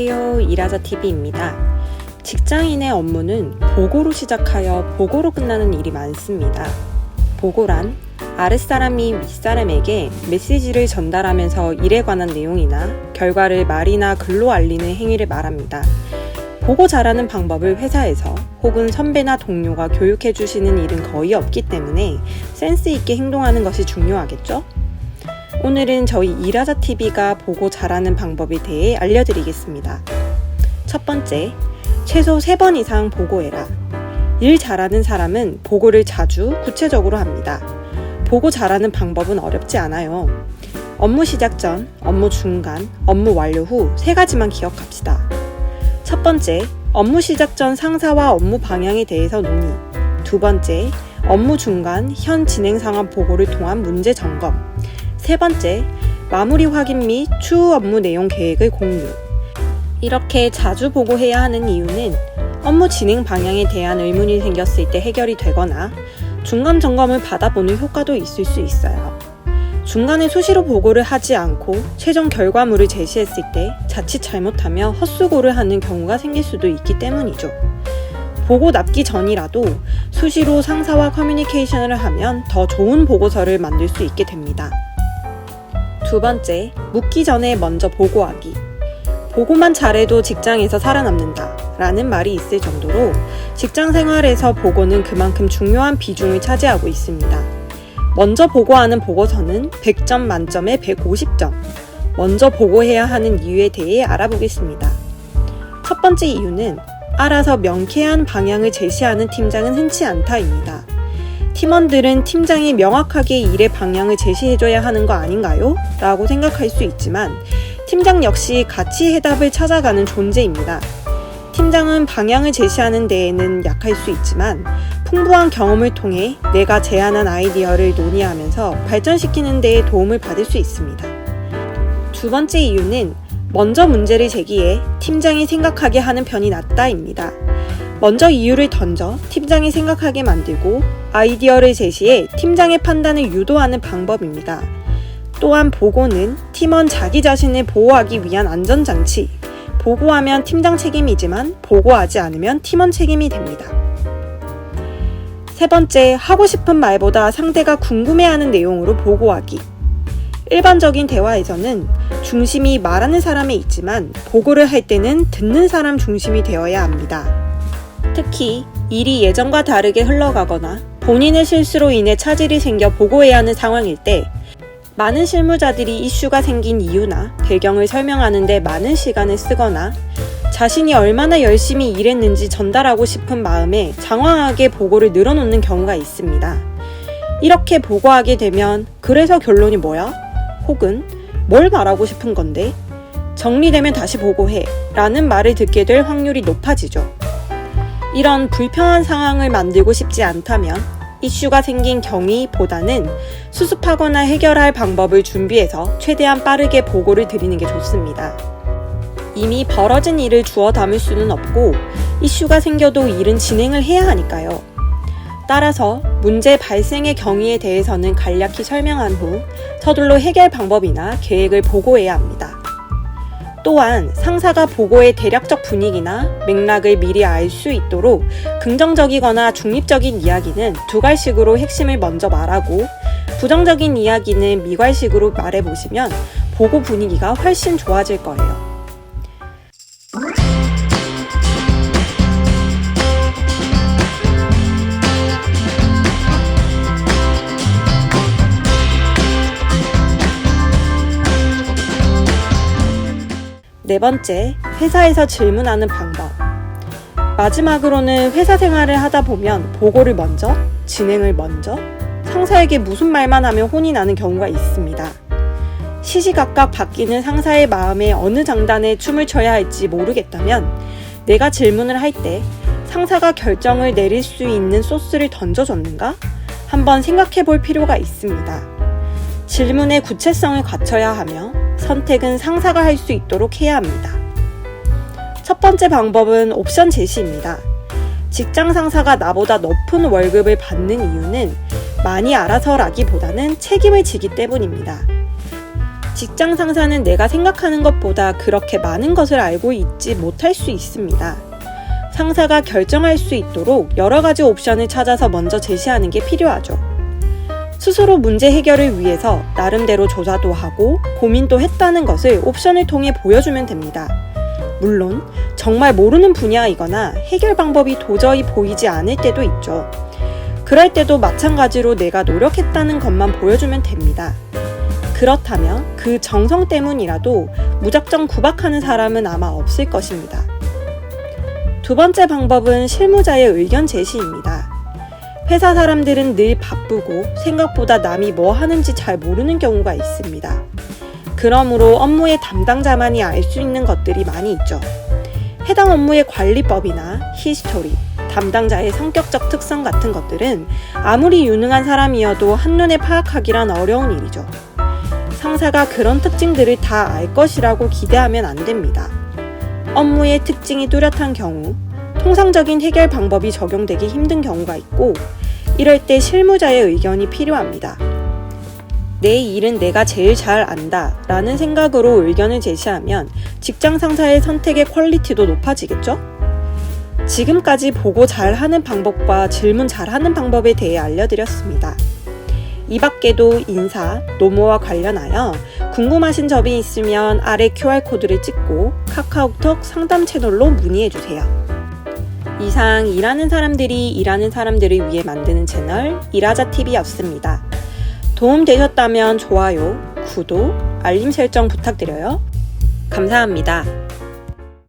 안녕하세요. 일하자TV입니다. 직장인의 업무는 보고로 시작하여 보고로 끝나는 일이 많습니다. 보고란 아랫사람이 윗사람에게 메시지를 전달하면서 일에 관한 내용이나 결과를 말이나 글로 알리는 행위를 말합니다. 보고 잘하는 방법을 회사에서 혹은 선배나 동료가 교육해 주시는 일은 거의 없기 때문에 센스 있게 행동하는 것이 중요하겠죠? 오늘은 저희 일하자TV가 보고 잘하는 방법에 대해 알려드리겠습니다. 첫 번째, 최소 3번 이상 보고해라. 일 잘하는 사람은 보고를 자주 구체적으로 합니다. 보고 잘하는 방법은 어렵지 않아요. 업무 시작 전, 업무 중간, 업무 완료 후 3가지만 기억합시다. 첫 번째, 업무 시작 전 상사와 업무 방향에 대해서 논의. 두 번째, 업무 중간 현 진행 상황 보고를 통한 문제 점검. 세 번째, 마무리 확인 및 추후 업무 내용 계획을 공유. 이렇게 자주 보고해야 하는 이유는 업무 진행 방향에 대한 의문이 생겼을 때 해결이 되거나 중간 점검을 받아보는 효과도 있을 수 있어요. 중간에 수시로 보고를 하지 않고 최종 결과물을 제시했을 때 자칫 잘못하며 헛수고를 하는 경우가 생길 수도 있기 때문이죠. 보고 납기 전이라도 수시로 상사와 커뮤니케이션을 하면 더 좋은 보고서를 만들 수 있게 됩니다. 두 번째, 묻기 전에 먼저 보고하기. 보고만 잘해도 직장에서 살아남는다 라는 말이 있을 정도로 직장 생활에서 보고는 그만큼 중요한 비중을 차지하고 있습니다. 먼저 보고하는 보고서는 100점 만점에 150점. 먼저 보고해야 하는 이유에 대해 알아보겠습니다. 첫 번째 이유는 알아서 명쾌한 방향을 제시하는 팀장은 흔치 않다입니다. 팀원들은 팀장이 명확하게 일의 방향을 제시해줘야 하는 거 아닌가요? 라고 생각할 수 있지만 팀장 역시 같이 해답을 찾아가는 존재입니다. 팀장은 방향을 제시하는 데에는 약할 수 있지만 풍부한 경험을 통해 내가 제안한 아이디어를 논의하면서 발전시키는 데에 도움을 받을 수 있습니다. 두 번째 이유는 먼저 문제를 제기해 팀장이 생각하게 하는 편이 낫다입니다. 먼저 이유를 던져 팀장이 생각하게 만들고 아이디어를 제시해 팀장의 판단을 유도하는 방법입니다. 또한 보고는 팀원 자기 자신을 보호하기 위한 안전장치. 보고하면 팀장 책임이지만 보고하지 않으면 팀원 책임이 됩니다. 세 번째, 하고 싶은 말보다 상대가 궁금해하는 내용으로 보고하기. 일반적인 대화에서는 중심이 말하는 사람에 있지만 보고를 할 때는 듣는 사람 중심이 되어야 합니다. 특히 일이 예전과 다르게 흘러가거나 본인의 실수로 인해 차질이 생겨 보고해야 하는 상황일 때 많은 실무자들이 이슈가 생긴 이유나 배경을 설명하는 데 많은 시간을 쓰거나 자신이 얼마나 열심히 일했는지 전달하고 싶은 마음에 장황하게 보고를 늘어놓는 경우가 있습니다. 이렇게 보고하게 되면 그래서 결론이 뭐야? 혹은 뭘 말하고 싶은 건데? 정리되면 다시 보고해 라는 말을 듣게 될 확률이 높아지죠. 이런 불편한 상황을 만들고 싶지 않다면 이슈가 생긴 경위보다는 수습하거나 해결할 방법을 준비해서 최대한 빠르게 보고를 드리는 게 좋습니다. 이미 벌어진 일을 주워 담을 수는 없고 이슈가 생겨도 일은 진행을 해야 하니까요. 따라서 문제 발생의 경위에 대해서는 간략히 설명한 후 서둘러 해결 방법이나 계획을 보고해야 합니다. 또한 상사가 보고의 대략적 분위기나 맥락을 미리 알 수 있도록 긍정적이거나 중립적인 이야기는 두괄식으로 핵심을 먼저 말하고 부정적인 이야기는 미괄식으로 말해보시면 보고 분위기가 훨씬 좋아질 거예요. 네 번째, 회사에서 질문하는 방법. 마지막으로는 회사 생활을 하다 보면 보고를 먼저, 진행을 먼저, 상사에게 무슨 말만 하면 혼이 나는 경우가 있습니다. 시시각각 바뀌는 상사의 마음에 어느 장단에 춤을 춰야 할지 모르겠다면 내가 질문을 할 때 상사가 결정을 내릴 수 있는 소스를 던져줬는가? 한번 생각해 볼 필요가 있습니다. 질문의 구체성을 갖춰야 하며 선택은 상사가 할 수 있도록 해야 합니다. 첫 번째 방법은 옵션 제시입니다. 직장 상사가 나보다 높은 월급을 받는 이유는 많이 알아서라기보다는 책임을 지기 때문입니다. 직장 상사는 내가 생각하는 것보다 그렇게 많은 것을 알고 있지 못할 수 있습니다. 상사가 결정할 수 있도록 여러 가지 옵션을 찾아서 먼저 제시하는 게 필요하죠. 스스로 문제 해결을 위해서 나름대로 조사도 하고 고민도 했다는 것을 옵션을 통해 보여주면 됩니다. 물론 정말 모르는 분야이거나 해결 방법이 도저히 보이지 않을 때도 있죠. 그럴 때도 마찬가지로 내가 노력했다는 것만 보여주면 됩니다. 그렇다면 그 정성 때문이라도 무작정 구박하는 사람은 아마 없을 것입니다. 두 번째 방법은 실무자의 의견 제시입니다. 회사 사람들은 늘 바쁘고 생각보다 남이 뭐 하는지 잘 모르는 경우가 있습니다. 그러므로 업무의 담당자만이 알 수 있는 것들이 많이 있죠. 해당 업무의 관리법이나 히스토리, 담당자의 성격적 특성 같은 것들은 아무리 유능한 사람이어도 한눈에 파악하기란 어려운 일이죠. 상사가 그런 특징들을 다 알 것이라고 기대하면 안 됩니다. 업무의 특징이 뚜렷한 경우, 통상적인 해결 방법이 적용되기 힘든 경우가 있고, 이럴 때 실무자의 의견이 필요합니다. 내 일은 내가 제일 잘 안다 라는 생각으로 의견을 제시하면 직장 상사의 선택의 퀄리티도 높아지겠죠? 지금까지 보고 잘하는 방법과 질문 잘하는 방법에 대해 알려드렸습니다. 이 밖에도 인사, 노무와 관련하여 궁금하신 점이 있으면 아래 QR코드를 찍고 카카오톡 상담 채널로 문의해주세요. 이상 일하는 사람들을 위해 만드는 채널 일하자TV였습니다. 도움되셨다면 좋아요, 구독, 알림 설정 부탁드려요. 감사합니다.